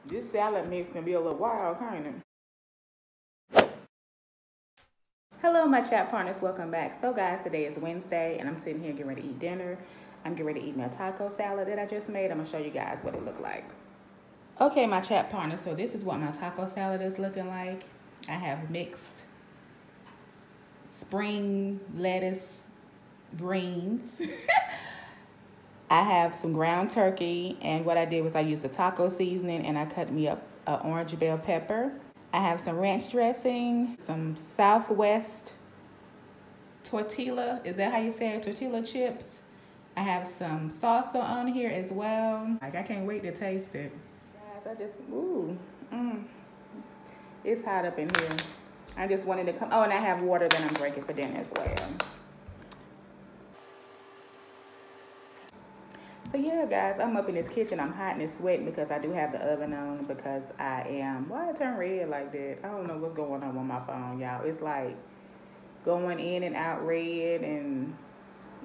This salad mix can be a little wild, can't it? Hello, my chat partners. Welcome back. So, guys, today is Wednesday, and I'm sitting here getting ready to eat dinner. I'm getting ready to eat my taco salad that I just made. I'm going to show you guys what it looked like. Okay, my chat partners. So, this is what my taco salad is looking like. I have mixed spring lettuce greens. I have some ground turkey, and what I did was I used the taco seasoning, and I cut me up an orange bell pepper. I have some ranch dressing, some Southwest tortilla, is that how you say it? Tortilla chips. I have some salsa on here as well. Like, I can't wait to taste it. Guys, it's hot up in here. I just wanted to come, oh, and I have water that I'm drinking for dinner as well. So yeah, guys, I'm up in this kitchen. I'm hot and it's sweating because I do have the oven on because why it turned red like that? I don't know what's going on with my phone, y'all. It's like going in and out red, and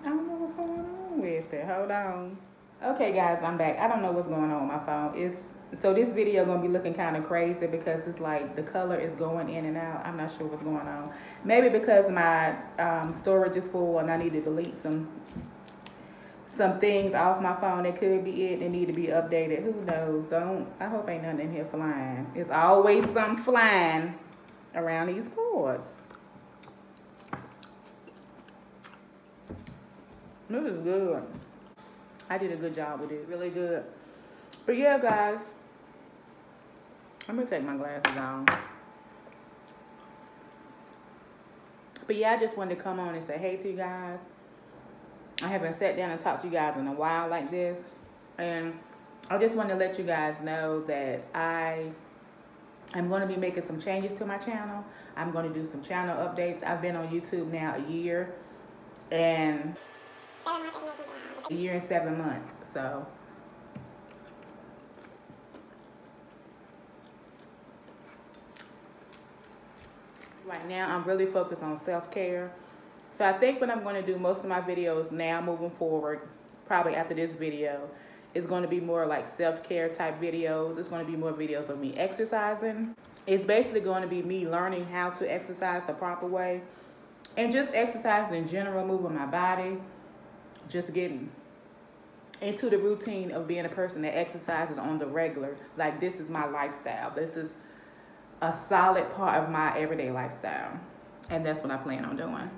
I don't know what's going on with it. Hold on. Okay, guys, I'm back. I don't know what's going on with my phone. So this video gonna be looking kind of crazy because it's like the color is going in and out. I'm not sure what's going on. Maybe because my storage is full and I need to delete some things off my phone. It could be it. They need to be updated. Who knows? I hope ain't nothing in here flying. It's always something flying around these boards. This is good. I did a good job with it. Really good. But yeah, guys, I'm gonna take my glasses on. But yeah, I just wanted to come on and say hey to you guys. I haven't sat down and talked to you guys in a while like this, and I just want to let you guys know that I'm going to be making some changes to my channel. I'm going to do some channel updates. I've been on YouTube now a year and 7 months. So right now I'm really focused on self-care. So I think what I'm going to do most of my videos now moving forward, probably after this video, is going to be more like self-care type videos. It's going to be more videos of me exercising. It's basically going to be me learning how to exercise the proper way and just exercising in general, moving my body, just getting into the routine of being a person that exercises on the regular. Like, this is my lifestyle. This is a solid part of my everyday lifestyle. And that's what I plan on doing.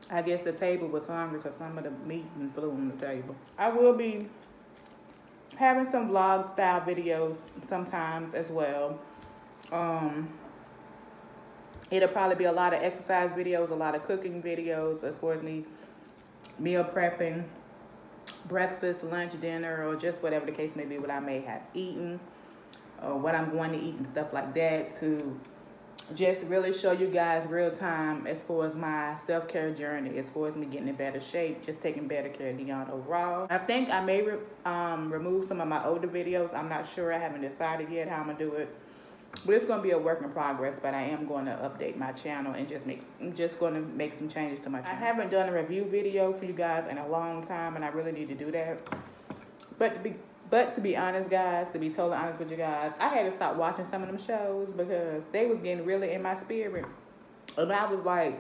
I guess the table was hungry because some of the meat flew on the table. I will be having some vlog style videos sometimes as well. It'll probably be a lot of exercise videos, a lot of cooking videos as far as me meal prepping, breakfast, lunch, dinner, or just whatever the case may be, what I may have eaten or what I'm going to eat and stuff like that, to just really show you guys real time as far as my self-care journey, as far as me getting in better shape, just taking better care of Dionne overall. I think I may remove some of my older videos. I'm not sure. I haven't decided yet how I'm going to do it. But it's going to be a work in progress, but I am going to update my channel and just going to make some changes to my channel. I haven't done a review video for you guys in a long time, and I really need to do that. But to be honest, guys, to be totally honest with you guys, I had to stop watching some of them shows because they was getting really in my spirit. And I was like,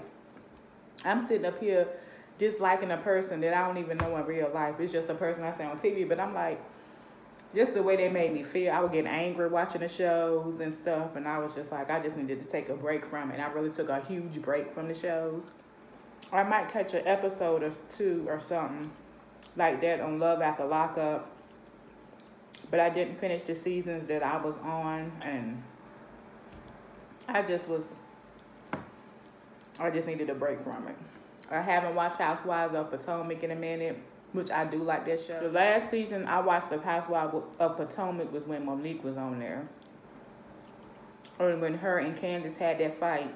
I'm sitting up here disliking a person that I don't even know in real life. It's just a person I see on TV. But I'm like, just the way they made me feel, I would get angry watching the shows and stuff. And I was just like, I just needed to take a break from it. And I really took a huge break from the shows. I might catch an episode or two or something like that on Love After Lockup. But I didn't finish the seasons that I was on, and I just needed a break from it. I haven't watched Housewives of Potomac in a minute, which I do like that show. The last season I watched of Housewives of Potomac was when Monique was on there. Or when her and Candace had that fight.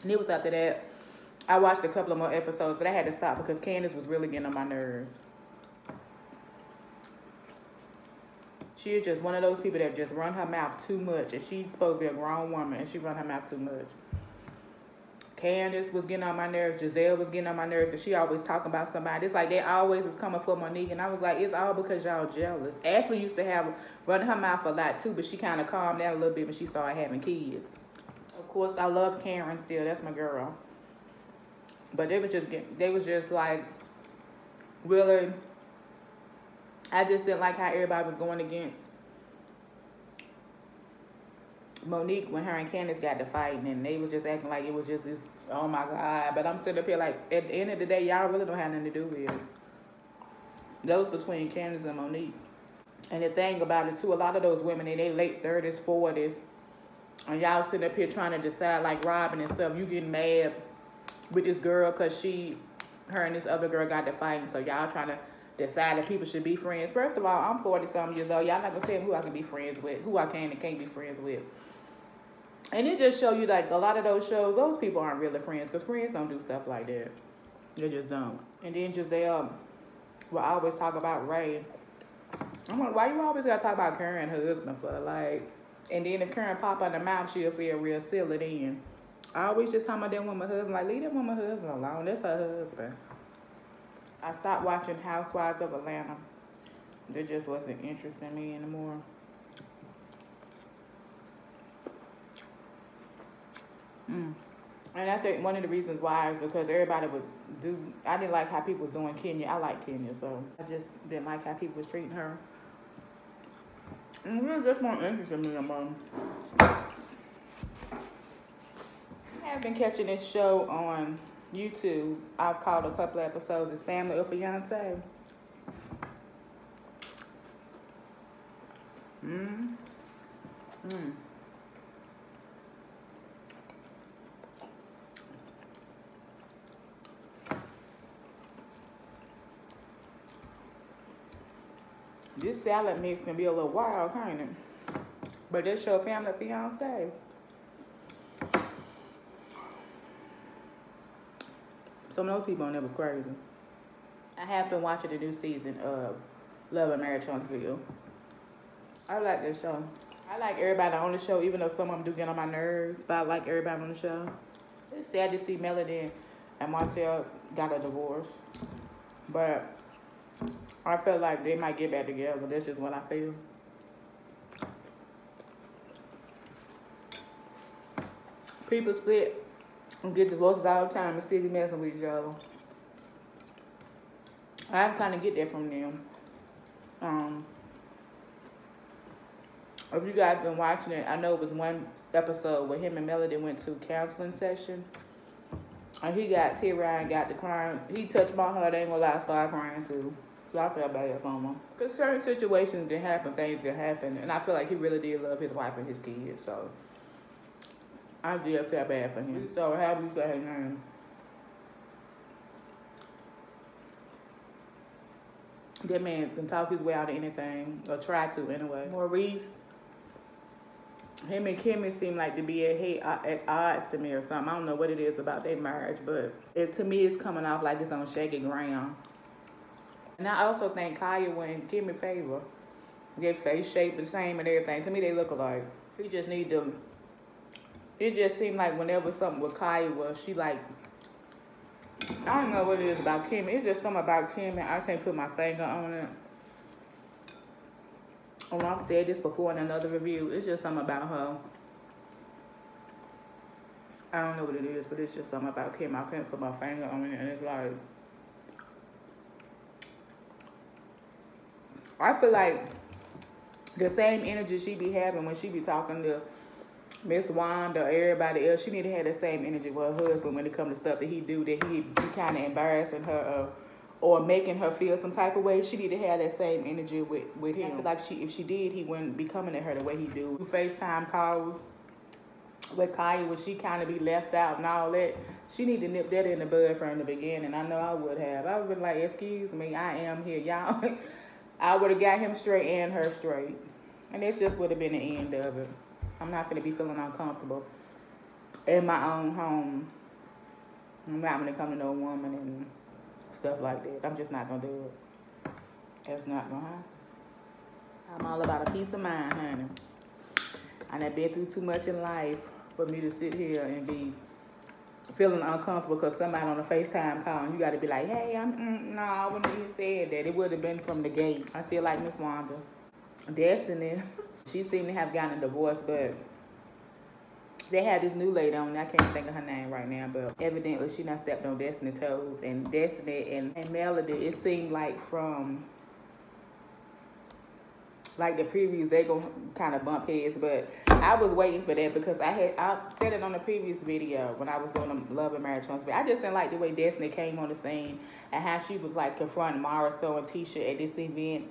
And it was after that. I watched a couple of more episodes, but I had to stop because Candace was really getting on my nerves. She is just one of those people that just run her mouth too much, and she's supposed to be a grown woman, and she run her mouth too much. Candace was getting on my nerves. Giselle was getting on my nerves because she always talking about somebody. It's like they always was coming for Monique. And I was like, it's all because y'all jealous. Ashley used to have run her mouth a lot too, but she kind of calmed down a little bit when she started having kids. Of course, I love Karen still. That's my girl. But they was just like, really, I just didn't like how everybody was going against Monique when her and Candace got to fighting, and they was just acting like it was just this, oh my God. But I'm sitting up here like, at the end of the day, y'all really don't have nothing to do with it. Those between Candace and Monique. And the thing about it too, a lot of those women in their late 30s, 40s, and y'all sitting up here trying to decide, like Robin and stuff, you getting mad with this girl because her and this other girl got to fighting, so y'all trying to decide if people should be friends. First of all, I'm 40-something years old. Y'all not gonna tell me who I can be friends with, who I can and can't be friends with. And it just show you, like, a lot of those shows, those people aren't really friends, because friends don't do stuff like that. They just don't. And then Giselle will always talk about Ray. I'm like, why you always gotta talk about Karen and her husband for? Like, and then if Karen pop out the mouth, she'll feel real silly then. I always just talking about that woman husband. Like, leave that woman husband alone. That's her husband. I stopped watching Housewives of Atlanta. That just wasn't interesting me anymore. And I think one of the reasons why is because everybody would do, I didn't like how people was doing Kenya. I like Kenya, so I just didn't like how people was treating her. And it was just more interesting me anymore. I have been catching this show on YouTube. I've caught a couple of episodes. It's Family of Fiance. This salad mix can be a little wild, can't it? But this show, Family Fiance. Some of those people on there was crazy. I have been watching the new season of Love and Marriage Huntsville. I like this show. I like everybody on the show, even though some of them do get on my nerves, but I like everybody on the show. It's sad to see Melody and Montel got a divorce. But I feel like they might get back together. That's just what I feel. People split and get divorces all the time and still be messing with each other. I kind of get that from them. If you guys been watching it, I know it was one episode where him and Melody went to counseling session. And he got teary-eyed and got the crying. He touched my heart, ain't gonna lie, I started crying too. So I felt bad for him. Because certain situations can happen, things can happen. And I feel like he really did love his wife and his kids. So I did feel bad for him. So how do you say his name? That man can talk his way out of anything, or try to anyway. Maurice, him and Kimmy seem like to be at odds to me or something. I don't know what it is about their marriage, but to me it's coming off like it's on shaky ground. And I also think Kaya and Kimmy favor. Their face shape the same and everything. To me they look alike. He just need to, it just seemed like whenever something with Kaya was, she like, I don't know what it is about Kimmy. It's just something about Kimmy. I can't put my finger on it. Oh, I've said this before in another review. It's just something about her. I don't know what it is, but it's just something about Kim. I can't put my finger on it, and it's like, I feel like the same energy she be having when she be talking to Miss Wanda or everybody else, she need to have the same energy with her husband when it comes to stuff that he do, that he be kind of embarrassing her or making her feel some type of way. She need to have that same energy with him. I feel like if she did, he wouldn't be coming at her the way he do. FaceTime calls with Kaya, would she kind of be left out and all that? She need to nip that in the bud from the beginning. I know I would have. I would have been like, excuse me, I am here, y'all. I would have got him straight and her straight. And this just would have been the end of it. I'm not going to be feeling uncomfortable in my own home. I'm not going to come to no woman and stuff like that. I'm just not going to do it. It's not going to happen. I'm all about a peace of mind, honey. And I've been through too much in life for me to sit here and be feeling uncomfortable because somebody on a FaceTime call and you got to be like, hey, no, I wouldn't even said that. It would have been from the gate. I still like Miss Wanda. Destiny, she seemed to have gotten a divorce, but they had this new lady on. I can't think of her name right now, but evidently she done stepped on Destiny's toes. And Destiny and Melody, it seemed like from like the previews, they gonna kind of bump heads, but I was waiting for that because I said it on the previous video when I was doing the Love and Marriage Homes, but I just didn't like the way Destiny came on the scene and how she was like confronting Marisol and Tisha at this event,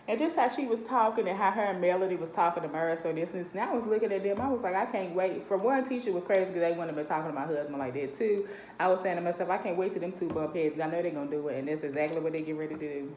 and just how she was talking and how her and Melody was talking to Marisol. And I was looking at them, I was like, I can't wait. For one, Tisha was crazy because they wouldn't have been talking to my husband like that too. I was saying to myself, I can't wait till them two bump heads. I know they're gonna do it, and that's exactly what they get ready to do.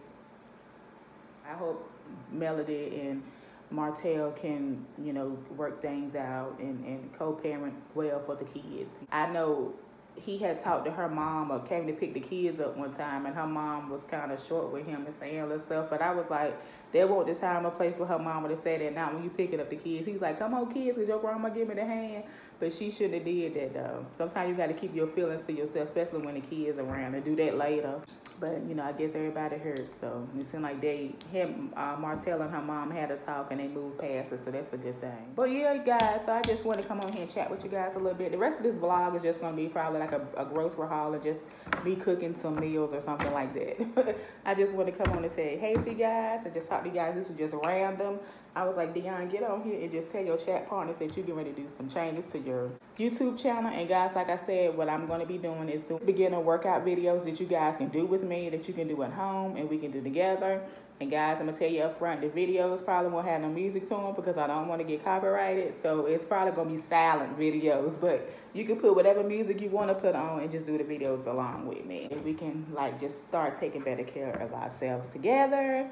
I hope Melody and Martell can, you know, work things out and co-parent well for the kids. I know he had talked to her mom or came to pick the kids up one time, and her mom was kind of short with him and saying all this stuff, but I was like, there won't the time or place for her mama to say that now when you picking up the kids. He's like, come on kids, because your grandma give me the hand. But she shouldn't have did that though. Sometimes you got to keep your feelings to yourself, especially when the kids are around, and do that later. But, you know, I guess everybody hurt. So it seemed like Martell and her mom had a talk and they moved past it. So that's a good thing. But yeah, guys, so I just want to come on here and chat with you guys a little bit. The rest of this vlog is just going to be probably like a grocery haul or just me cooking some meals or something like that. I just want to come on and say hey to you guys and just talk to you guys. This is just random. I was like, Dionne, get on here and just tell your chat partners that you're getting ready to do some changes to your YouTube channel. And guys, like I said, what I'm going to be doing is doing beginner workout videos that you guys can do with me, that you can do at home and we can do together. And guys, I'm going to tell you up front, the videos probably won't have no music to them because I don't want to get copyrighted. So it's probably going to be silent videos, but you can put whatever music you want to put on and just do the videos along with me. And we can like just start taking better care of ourselves together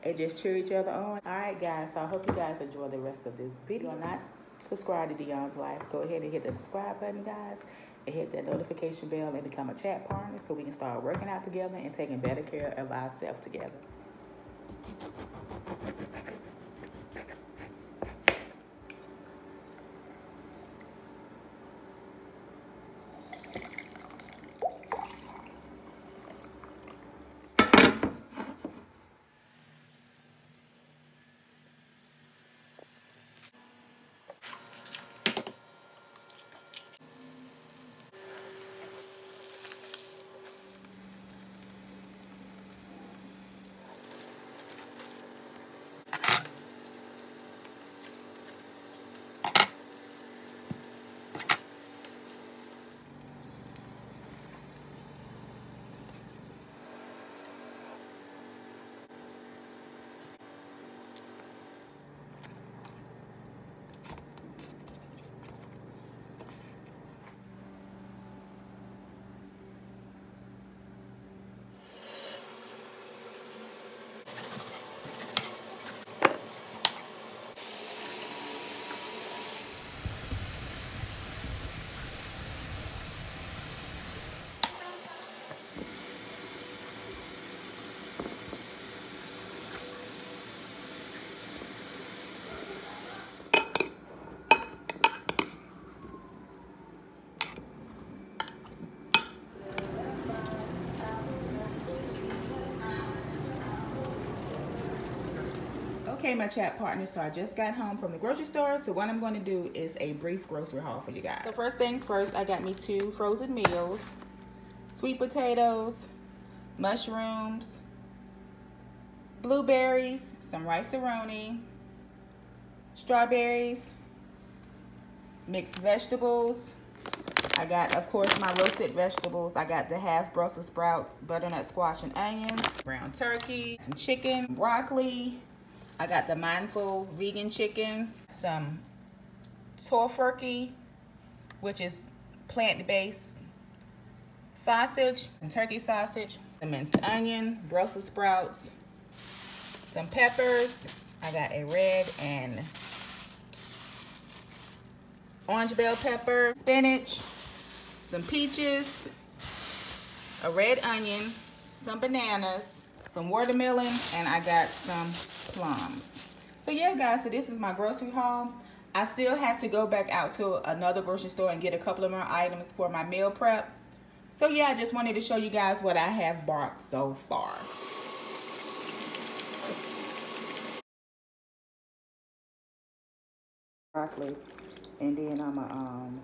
and just cheer each other on. All right, guys, so I hope you guys enjoy the rest of this video. If you're not subscribed to Dionne's Life, go ahead and hit the subscribe button, guys, and hit that notification bell and become a chat partner so we can start working out together and taking better care of ourselves together. Okay, my chat partners, so I just got home from the grocery store, so what I'm going to do is a brief grocery haul for you guys. So first things first, I got me 2 frozen meals, sweet potatoes, mushrooms, blueberries, some rice-a-roni, strawberries, mixed vegetables. I got, of course, my roasted vegetables. I got the half Brussels sprouts, butternut squash and onions, ground turkey, some chicken, broccoli. I got the Mindful vegan chicken, some tofurkey, which is plant-based sausage, and turkey sausage, some minced onion, Brussels sprouts, some peppers. I got a red and orange bell pepper, spinach, some peaches, a red onion, some bananas, some watermelon, and I got some plums. So yeah, guys, so this is my grocery haul. I still have to go back out to another grocery store and get a couple of more items for my meal prep. So yeah, I just wanted to show you guys what I have bought so far. Broccoli, and then I'm